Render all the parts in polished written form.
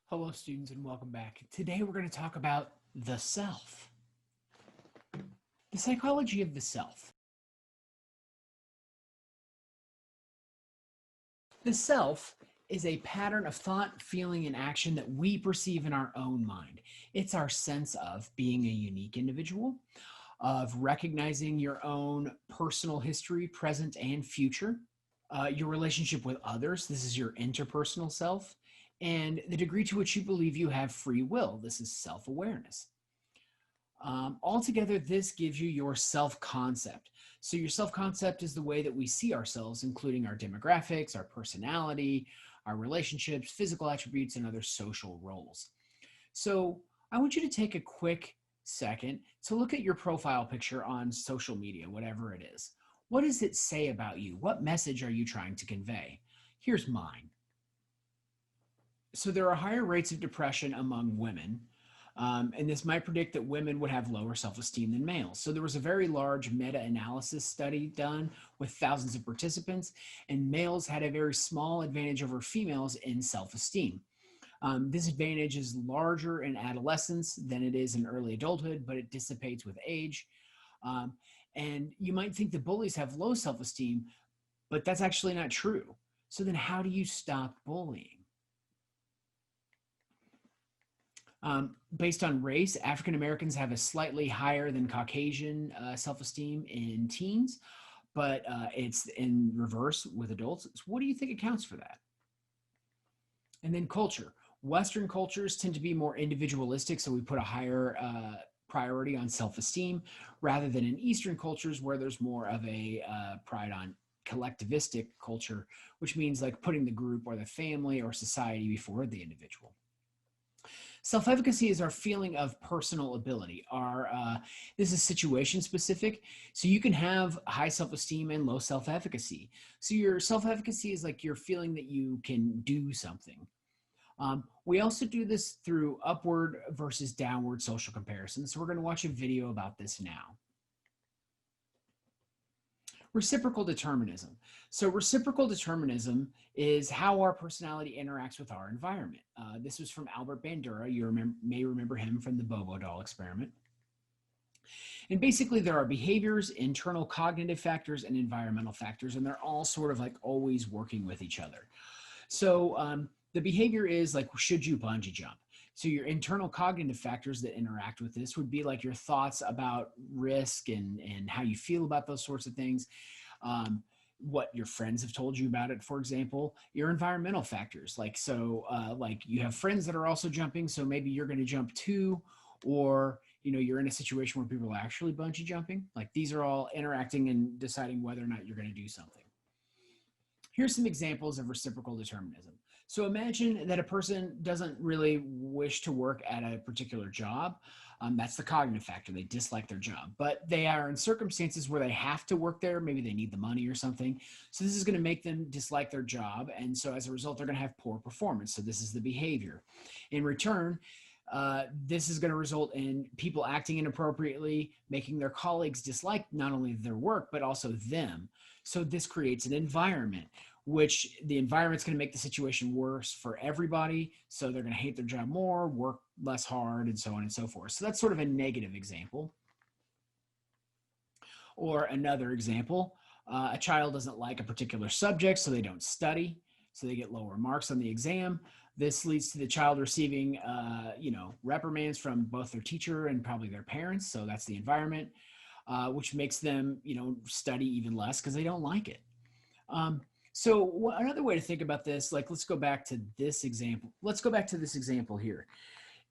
Hello, students, and welcome back. Today we're going to talk about the self, the psychology of the self. The self is a pattern of thought, feeling, and action that we perceive in our own mind. It's our sense of being a unique individual, of recognizing your own personal history, present and future, your relationship with others. This is your interpersonal self, and the degree to which you believe you have free will. This is self awareness. Altogether, this gives you your self concept. So, your self concept is the way that we see ourselves, including our demographics, our personality, our relationships, physical attributes, and other social roles. So, I want you to take a quick second to look at your profile picture on social media, whatever it is. What does it say about you? What message are you trying to convey? Here's mine. So, there are higher rates of depression among women. And this might predict that women would have lower self esteem than males. So, there was a very large meta analysis study done with thousands of participants, and males had a very small advantage over females in self esteem. This advantage is larger in adolescence than it is in early adulthood, but it dissipates with age. Um, and you might think that bullies have low self esteem, but that's actually not true. So, then how do you stop bullying? Based on race, African Americans have a slightly higher than Caucasian self esteem in teens, but it's in reverse with adults. So what do you think accounts for that? And then culture. Western cultures tend to be more individualistic, so we put a higher priority on self esteem rather than in Eastern cultures where there's more of a pride on collectivistic culture, which means like putting the group or the family or society before the individual. Self-efficacy is our feeling of personal ability. This is situation specific, so you can have high self-esteem and low self-efficacy. So your self-efficacy is like your feeling that you can do something. We also do this through upward versus downward social comparisons. So we're going to watch a video about this now. Reciprocal determinism. So reciprocal determinism is how our personality interacts with our environment. This was from Albert Bandura. You may remember him from the Bobo doll experiment. And basically there are behaviors, internal cognitive factors, and environmental factors, and they're all sort of like always working with each other. So the behavior is like, should you bungee jump? So your internal cognitive factors that interact with this would be like your thoughts about risk and how you feel about those sorts of things. What your friends have told you about it, for example, your environmental factors. Like you have friends that are also jumping, so maybe you're going to jump too, or you're in a situation where people are actually bungee jumping. Like these are all interacting and deciding whether or not you're going to do something. Here's some examples of reciprocal determinism. So imagine that a person doesn't really wish to work at a particular job. That's the cognitive factor. They dislike their job, but they are in circumstances where they have to work there. Maybe they need the money or something. So this is going to make them dislike their job. And so as a result, they're going to have poor performance. So this is the behavior. In return, this is going to result in people acting inappropriately, making their colleagues dislike not only their work, but also them. So this creates an environment, which the environment's going to make the situation worse for everybody. So they're going to hate their job more, work less hard, and so on and so forth. So that's sort of a negative example. Or another example, a child doesn't like a particular subject, so they don't study, so they get lower marks on the exam. This leads to the child receiving, reprimands from both their teacher and probably their parents. So that's the environment, which makes them, study even less because they don't like it. So another way to think about this, like let's go back to this example. Let's go back to this example here.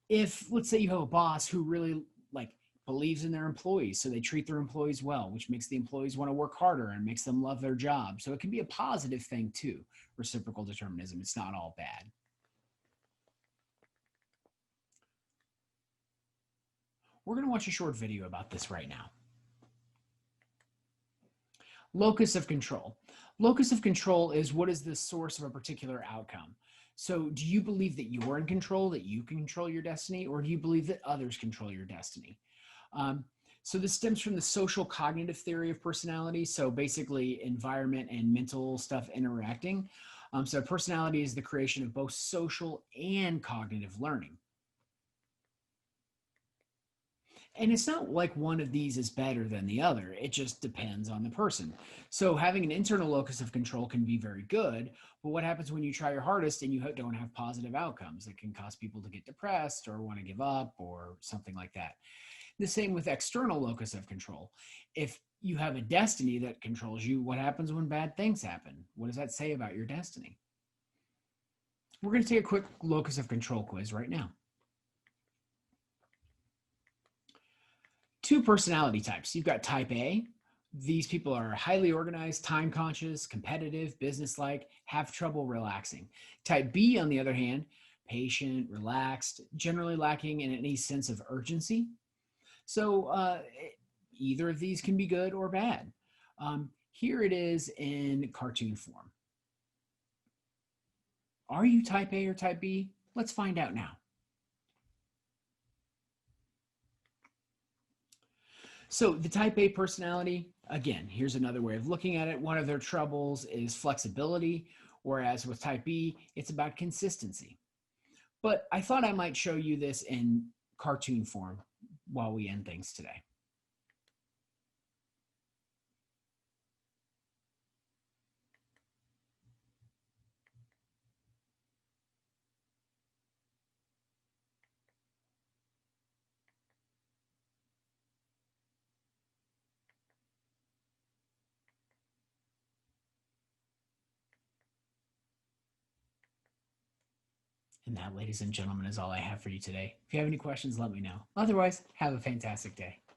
If let's say you have a boss who really believes in their employees, so they treat their employees well, which makes the employees want to work harder and makes them love their job. So it can be a positive thing too, reciprocal determinism. It's not all bad. We're going to watch a short video about this right now. Locus of control. Locus of control is what is the source of a particular outcome. So do you believe that you're in control, that you can control your destiny, or do you believe that others control your destiny? So this stems from the social cognitive theory of personality. So basically environment and mental stuff interacting. So personality is the creation of both social and cognitive learning. And it's not like one of these is better than the other. It just depends on the person. So having an internal locus of control can be very good, but what happens when you try your hardest and you don't have positive outcomes? It can cause people to get depressed or want to give up or something like that. The same with external locus of control. If you have a destiny that controls you, what happens when bad things happen? What does that say about your destiny? We're going to take a quick locus of control quiz right now. Two personality types. You've got type A. These people are highly organized, time conscious, competitive, businesslike, have trouble relaxing. Type B, on the other hand, patient, relaxed, generally lacking in any sense of urgency. So either of these can be good or bad. Here it is in cartoon form. Are you type A or type B? Let's find out now. So the type A personality, again, here's another way of looking at it. One of their troubles is flexibility, whereas with type B, it's about consistency. But I thought I might show you this in cartoon form while we end things today. And that, ladies and gentlemen, is all I have for you today. If you have any questions, let me know. Otherwise, have a fantastic day.